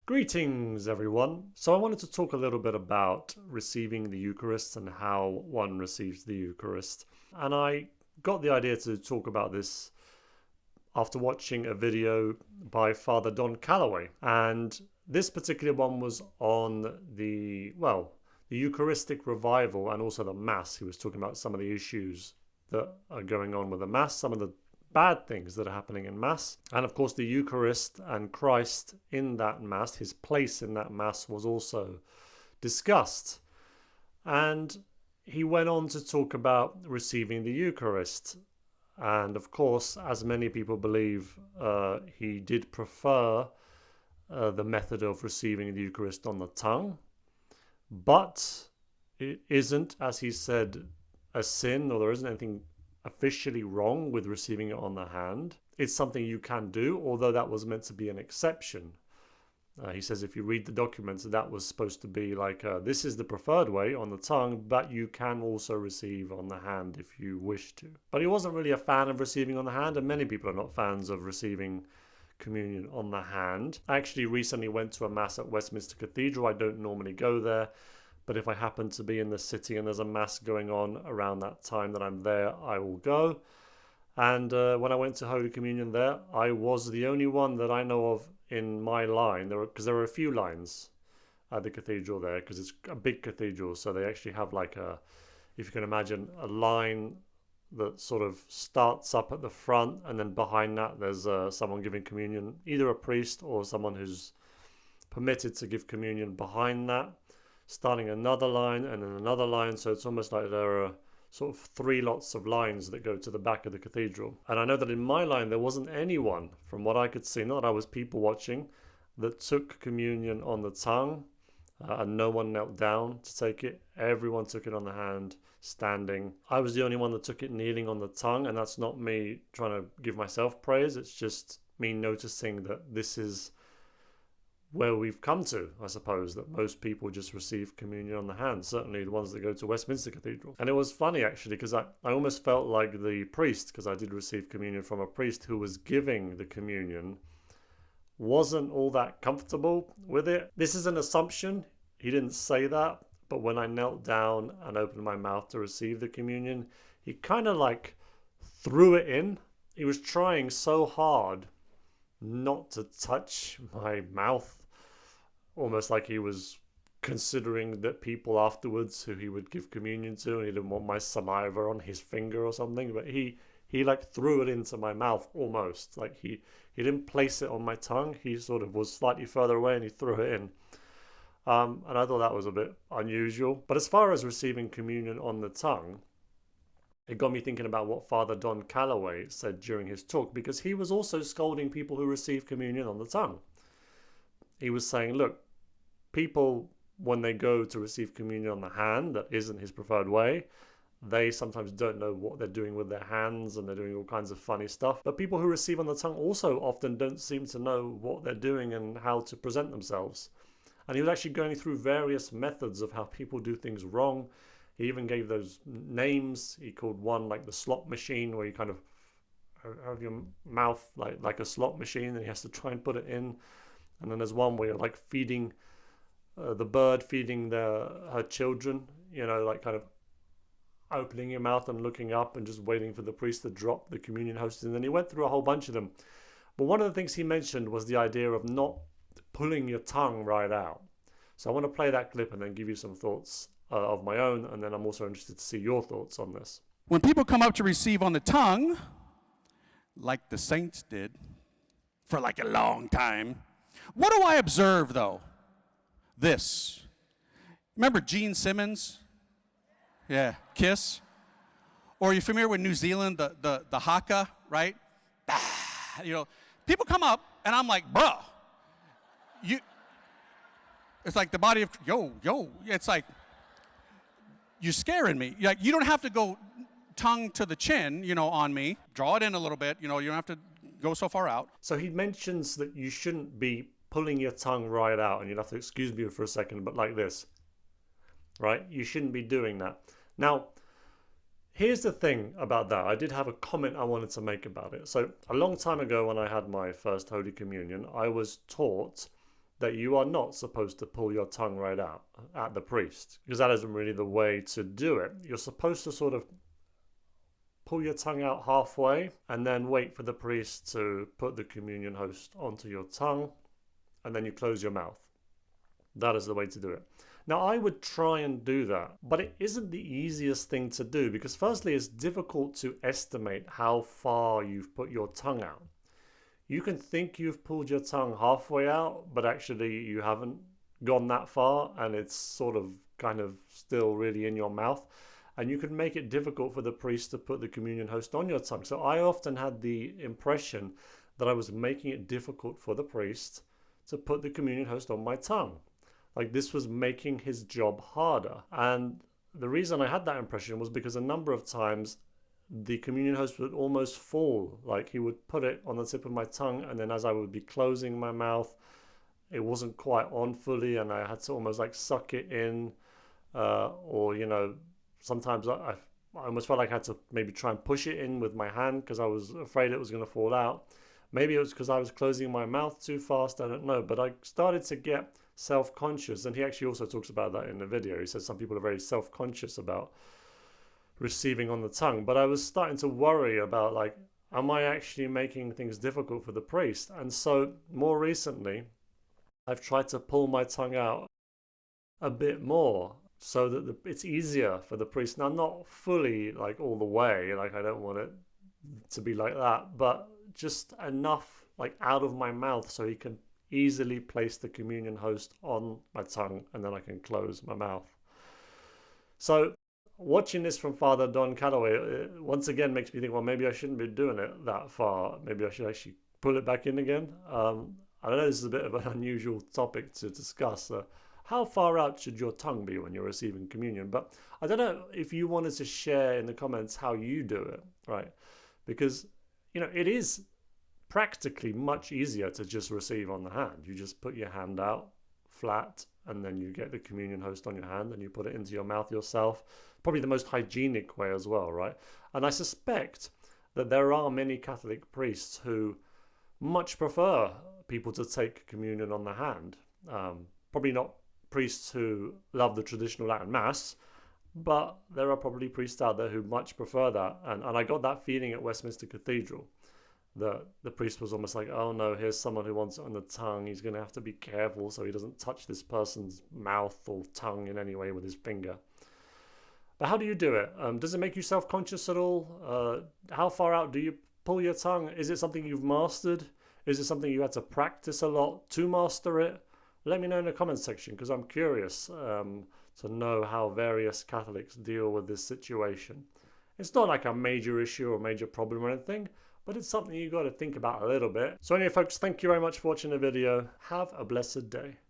Greetings, everyone. So I wanted to talk a little bit about receiving the Eucharist and how one receives the Eucharist. And I got the idea to talk about this after watching a video by Father Don Calloway. And this particular one was on the Eucharistic revival and also the Mass. He was talking about some of the issues that are going on with the Mass, some of the bad things that are happening in Mass. And of course, the Eucharist and Christ in that Mass, his place in that Mass, was also discussed. And he went on to talk about receiving the Eucharist. And of course, as many people believe, he did prefer the method of receiving the Eucharist on the tongue. But it isn't, as he said, a sin, or there isn't anything officially wrong with receiving it on the hand. It's something you can do, although that was meant to be an exception. He says if you read the documents, that was supposed to be like, this is the preferred way on the tongue, but you can also receive on the hand if you wish to. But he wasn't really a fan of receiving on the hand, and many people are not fans of receiving communion on the hand. I actually recently went to a Mass at Westminster Cathedral. I don't normally go there, but if I happen to be in the city and there's a Mass going on around that time that I'm there, I will go. And when I went to Holy Communion there, I was the only one that I know of in my line. Because there were a few lines at the cathedral there, because it's a big cathedral. So they actually have like if you can imagine, a line that sort of starts up at the front, and then behind that there's someone giving communion, either a priest or someone who's permitted to give communion behind that, starting another line and then another line. So it's almost like there are sort of three lots of lines that go to the back of the cathedral. And I know that in my line there wasn't anyone, from what I could see, not that I was people watching, that took communion on the tongue, and no one knelt down to take it. Everyone took it on the hand, standing. I was the only one that took it kneeling on the tongue, and that's not me trying to give myself praise. It's just me noticing that this is where we've come to, I suppose, that most people just receive communion on the hand, certainly the ones that go to Westminster Cathedral. And it was funny, actually, because I almost felt like the priest, because I did receive communion from a priest who was giving the communion, wasn't all that comfortable with it. This is an assumption. He didn't say that, but when I knelt down and opened my mouth to receive the communion, he kind of like threw it in. He was trying so hard not to touch my mouth, almost like he was considering that people afterwards who he would give communion to, and he didn't want my saliva on his finger or something. But he like threw it into my mouth almost. Like he didn't place it on my tongue. He sort of was slightly further away and he threw it in. And I thought that was a bit unusual. But as far as receiving communion on the tongue, it got me thinking about what Father Don Calloway said during his talk, because he was also scolding people who receive communion on the tongue. He was saying, look, people, when they go to receive communion on the hand, that isn't his preferred way, they sometimes don't know what they're doing with their hands, and they're doing all kinds of funny stuff. But people who receive on the tongue also often don't seem to know what they're doing and how to present themselves. And he was actually going through various methods of how people do things wrong. He even gave those names. He called one like the slot machine, where you kind of have your mouth like a slot machine, and he has to try and put it in. And then there's one where you're like feeding the bird, feeding her children, like kind of opening your mouth and looking up and just waiting for the priest to drop the communion host. And then he went through a whole bunch of them. But one of the things he mentioned was the idea of not pulling your tongue right out. So I want to play that clip and then give you some thoughts of my own, and then I'm also interested to see your thoughts on this. When people come up to receive on the tongue, like the saints did for like a long time, what do I observe though? This. Remember Gene Simmons? Yeah, Kiss. Or are you familiar with New Zealand, the haka, right? People come up and I'm like, bruh, it's like the body of, yo, it's like, you're scaring me. Like, you don't have to go tongue to the chin, on me. Draw it in a little bit. You don't have to go so far out. So he mentions that you shouldn't be pulling your tongue right out, and you'll have to excuse me for a second, but like this, right? You shouldn't be doing that. Now, here's the thing about that. I did have a comment I wanted to make about it. So a long time ago, when I had my first Holy Communion, I was taught that you are not supposed to pull your tongue right out at the priest, because that isn't really the way to do it. You're supposed to sort of pull your tongue out halfway and then wait for the priest to put the communion host onto your tongue, and then you close your mouth. That is the way to do it. Now, I would try and do that, but it isn't the easiest thing to do because firstly, it's difficult to estimate how far you've put your tongue out. You can think you've pulled your tongue halfway out, but actually you haven't gone that far and it's sort of kind of still really in your mouth. And you can make it difficult for the priest to put the communion host on your tongue. So I often had the impression that I was making it difficult for the priest to put the communion host on my tongue. Like this was making his job harder. And the reason I had that impression was because a number of times the communion host would almost fall. Like he would put it on the tip of my tongue, and then as I would be closing my mouth, it wasn't quite on fully, and I had to almost like suck it in, or sometimes I almost felt like I had to maybe try and push it in with my hand because I was afraid it was going to fall out. Maybe it was because I was closing my mouth too fast, I don't know, but I started to get self-conscious, and he actually also talks about that in the video. He says some people are very self-conscious about receiving on the tongue, but I was starting to worry about like, am I actually making things difficult for the priest? And so more recently, I've tried to pull my tongue out a bit more so that it's easier for the priest. Now, not fully like all the way, like I don't want it to be like that, but just enough like out of my mouth so he can easily place the communion host on my tongue, and then I can close my mouth. So watching this from Father Don Calloway once again makes me think, well, maybe I shouldn't be doing it that far. Maybe I should actually pull it back in again. I don't know, this is a bit of an unusual topic to discuss. How far out should your tongue be when you're receiving communion? But I don't know if you wanted to share in the comments how you do it, right? Because, it is practically much easier to just receive on the hand. You just put your hand out flat, and then you get the communion host on your hand and you put it into your mouth yourself. Probably the most hygienic way as well, right? And I suspect that there are many Catholic priests who much prefer people to take communion on the hand. Probably not priests who love the traditional Latin Mass, but there are probably priests out there who much prefer that. And I got that feeling at Westminster Cathedral. The priest was almost like, oh no, here's someone who wants it on the tongue. He's going to have to be careful so he doesn't touch this person's mouth or tongue in any way with his finger. But how do you do it? Does it make you self-conscious at all? How far out do you pull your tongue? Is it something you've mastered? Is it something you had to practice a lot to master it? Let me know in the comments section, because I'm curious to know how various Catholics deal with this situation. It's not like a major issue or major problem or anything, but it's something you've got to think about a little bit. So anyway, folks, thank you very much for watching the video. Have a blessed day.